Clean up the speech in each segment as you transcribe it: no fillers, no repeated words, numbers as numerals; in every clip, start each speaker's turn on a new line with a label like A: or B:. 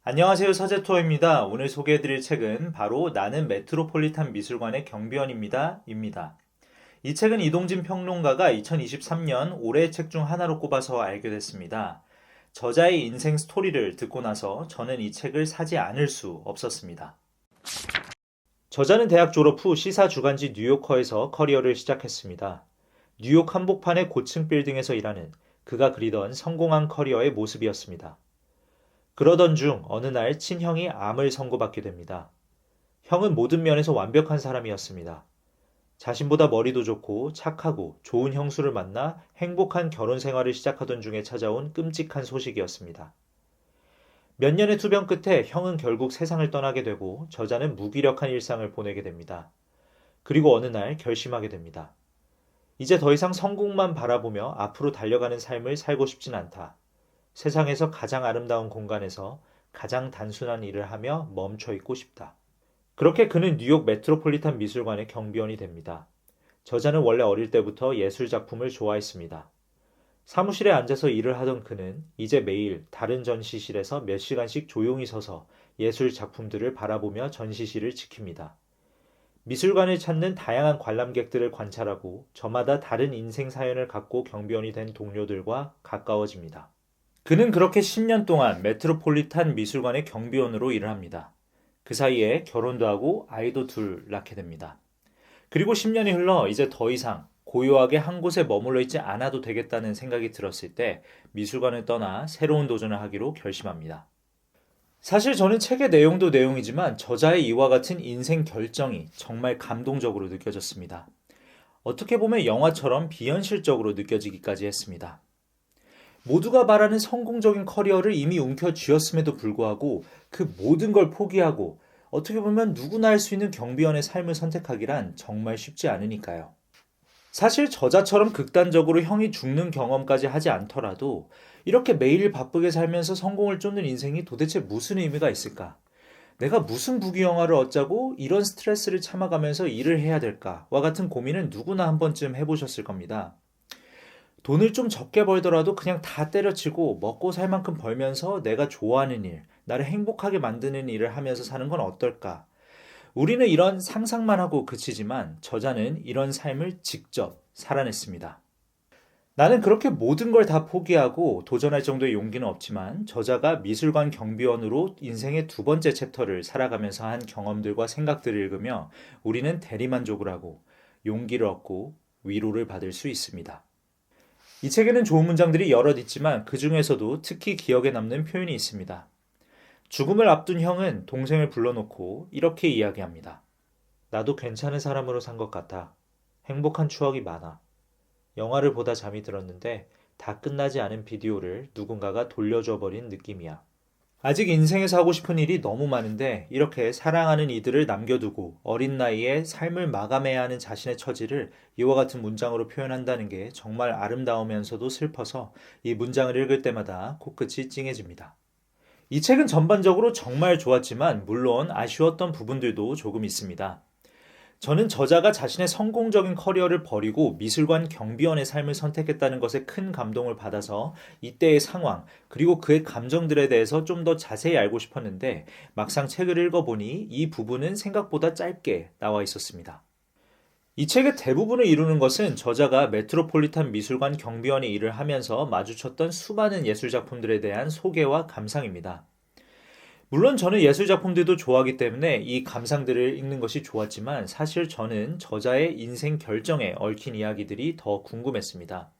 A: 안녕하세요. 서재투어입니다. 오늘 소개해드릴 책은 바로 나는 메트로폴리탄 미술관의 경비원입니다. 이 책은 이동진 평론가가 2023년 올해의 책 중 하나로 꼽아서 알게 됐습니다. 저자의 인생 스토리를 듣고 나서 저는 이 책을 사지 않을 수 없었습니다. 저자는 대학 졸업 후 시사 주간지 뉴요커에서 커리어를 시작했습니다. 뉴욕 한복판의 고층 빌딩에서 일하는 그가 그리던 성공한 커리어의 모습이었습니다. 그러던 중 어느 날 친형이 암을 선고받게 됩니다. 형은 모든 면에서 완벽한 사람이었습니다. 자신보다 머리도 좋고 착하고 좋은 형수를 만나 행복한 결혼 생활을 시작하던 중에 찾아온 끔찍한 소식이었습니다. 몇 년의 투병 끝에 형은 결국 세상을 떠나게 되고 저자는 무기력한 일상을 보내게 됩니다. 그리고 어느 날 결심하게 됩니다. 이제 더 이상 성공만 바라보며 앞으로 달려가는 삶을 살고 싶진 않다. 세상에서 가장 아름다운 공간에서 가장 단순한 일을 하며 멈춰 있고 싶다. 그렇게 그는 뉴욕 메트로폴리탄 미술관의 경비원이 됩니다. 저자는 원래 어릴 때부터 예술 작품을 좋아했습니다. 사무실에 앉아서 일을 하던 그는 이제 매일 다른 전시실에서 몇 시간씩 조용히 서서 예술 작품들을 바라보며 전시실을 지킵니다. 미술관을 찾는 다양한 관람객들을 관찰하고 저마다 다른 인생 사연을 갖고 경비원이 된 동료들과 가까워집니다. 그는 그렇게 10년 동안 메트로폴리탄 미술관의 경비원으로 일을 합니다. 그 사이에 결혼도 하고 아이도 둘 낳게 됩니다. 그리고 10년이 흘러 이제 더 이상 고요하게 한 곳에 머물러 있지 않아도 되겠다는 생각이 들었을 때 미술관을 떠나 새로운 도전을 하기로 결심합니다. 사실 저는 책의 내용도 내용이지만 저자의 이와 같은 인생 결정이 정말 감동적으로 느껴졌습니다. 어떻게 보면 영화처럼 비현실적으로 느껴지기까지 했습니다. 모두가 말하는 성공적인 커리어를 이미 움켜쥐었음에도 불구하고 그 모든 걸 포기하고 어떻게 보면 누구나 할 수 있는 경비원의 삶을 선택하기란 정말 쉽지 않으니까요. 사실 저자처럼 극단적으로 형이 죽는 경험까지 하지 않더라도 이렇게 매일 바쁘게 살면서 성공을 쫓는 인생이 도대체 무슨 의미가 있을까? 내가 무슨 부귀영화를 얻자고 이런 스트레스를 참아가면서 일을 해야 될까와 같은 고민은 누구나 한 번쯤 해보셨을 겁니다. 돈을 좀 적게 벌더라도 그냥 다 때려치고 먹고 살 만큼 벌면서 내가 좋아하는 일, 나를 행복하게 만드는 일을 하면서 사는 건 어떨까? 우리는 이런 상상만 하고 그치지만 저자는 이런 삶을 직접 살아냈습니다. 나는 그렇게 모든 걸 다 포기하고 도전할 정도의 용기는 없지만 저자가 미술관 경비원으로 인생의 두 번째 챕터를 살아가면서 한 경험들과 생각들을 읽으며 우리는 대리만족을 하고 용기를 얻고 위로를 받을 수 있습니다. 이 책에는 좋은 문장들이 여럿 있지만 그 중에서도 특히 기억에 남는 표현이 있습니다. 죽음을 앞둔 형은 동생을 불러놓고 이렇게 이야기합니다. 나도 괜찮은 사람으로 산 것 같아. 행복한 추억이 많아. 영화를 보다 잠이 들었는데 다 끝나지 않은 비디오를 누군가가 돌려줘 버린 느낌이야. 아직 인생에서 하고 싶은 일이 너무 많은데 이렇게 사랑하는 이들을 남겨두고 어린 나이에 삶을 마감해야 하는 자신의 처지를 이와 같은 문장으로 표현한다는 게 정말 아름다우면서도 슬퍼서 이 문장을 읽을 때마다 코끝이 찡해집니다. 이 책은 전반적으로 정말 좋았지만 물론 아쉬웠던 부분들도 조금 있습니다. 저는 저자가 자신의 성공적인 커리어를 버리고 미술관 경비원의 삶을 선택했다는 것에 큰 감동을 받아서 이때의 상황, 그리고 그의 감정들에 대해서 좀 더 자세히 알고 싶었는데 막상 책을 읽어보니 이 부분은 생각보다 짧게 나와 있었습니다. 이 책의 대부분을 이루는 것은 저자가 메트로폴리탄 미술관 경비원의 일을 하면서 마주쳤던 수많은 예술작품들에 대한 소개와 감상입니다. 물론 저는 예술 작품들도 좋아하기 때문에 이 감상들을 읽는 것이 좋았지만 사실 저는 저자의 인생 결정에 얽힌 이야기들이 더 궁금했습니다.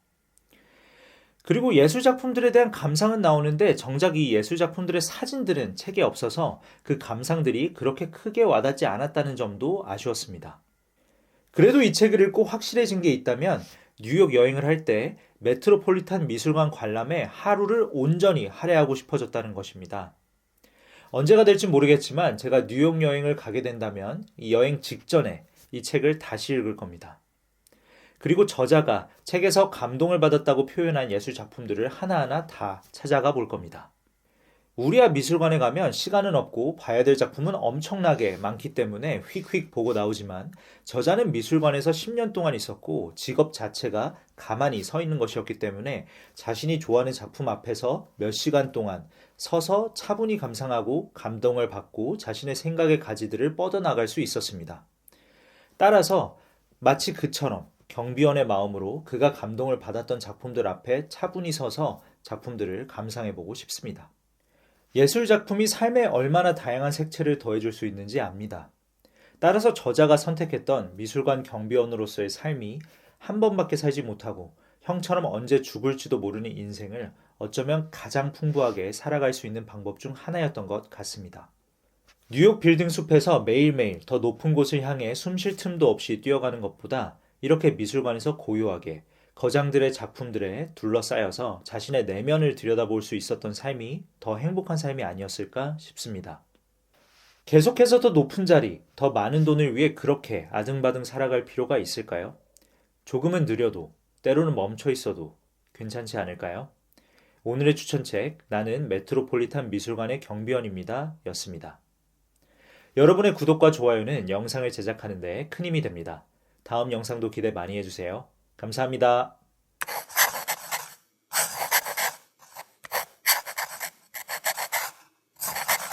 A: 그리고 예술 작품들에 대한 감상은 나오는데 정작 이 예술 작품들의 사진들은 책에 없어서 그 감상들이 그렇게 크게 와닿지 않았다는 점도 아쉬웠습니다. 그래도 이 책을 읽고 확실해진 게 있다면 뉴욕 여행을 할 때 메트로폴리탄 미술관 관람에 하루를 온전히 할애하고 싶어졌다는 것입니다. 언제가 될지 모르겠지만 제가 뉴욕 여행을 가게 된다면 이 여행 직전에 이 책을 다시 읽을 겁니다. 그리고 저자가 책에서 감동을 받았다고 표현한 예술 작품들을 하나하나 다 찾아가 볼 겁니다. 우리아 미술관에 가면 시간은 없고 봐야 될 작품은 엄청나게 많기 때문에 휙휙 보고 나오지만 저자는 미술관에서 10년 동안 있었고 직업 자체가 가만히 서 있는 것이었기 때문에 자신이 좋아하는 작품 앞에서 몇 시간 동안 서서 차분히 감상하고 감동을 받고 자신의 생각의 가지들을 뻗어나갈 수 있었습니다. 따라서 마치 그처럼 경비원의 마음으로 그가 감동을 받았던 작품들 앞에 차분히 서서 작품들을 감상해보고 싶습니다. 예술 작품이 삶에 얼마나 다양한 색채를 더해줄 수 있는지 압니다. 따라서 저자가 선택했던 미술관 경비원으로서의 삶이 한 번밖에 살지 못하고 형처럼 언제 죽을지도 모르는 인생을 어쩌면 가장 풍부하게 살아갈 수 있는 방법 중 하나였던 것 같습니다. 뉴욕 빌딩 숲에서 매일매일 더 높은 곳을 향해 숨쉴 틈도 없이 뛰어가는 것보다 이렇게 미술관에서 고요하게 거장들의 작품들에 둘러싸여서 자신의 내면을 들여다볼 수 있었던 삶이 더 행복한 삶이 아니었을까 싶습니다. 계속해서 더 높은 자리, 더 많은 돈을 위해 그렇게 아등바등 살아갈 필요가 있을까요? 조금은 느려도, 때로는 멈춰 있어도 괜찮지 않을까요? 오늘의 추천책, 나는 메트로폴리탄 미술관의 경비원입니다. 였습니다. 여러분의 구독과 좋아요는 영상을 제작하는 데 큰 힘이 됩니다. 다음 영상도 기대 많이 해주세요. 감사합니다.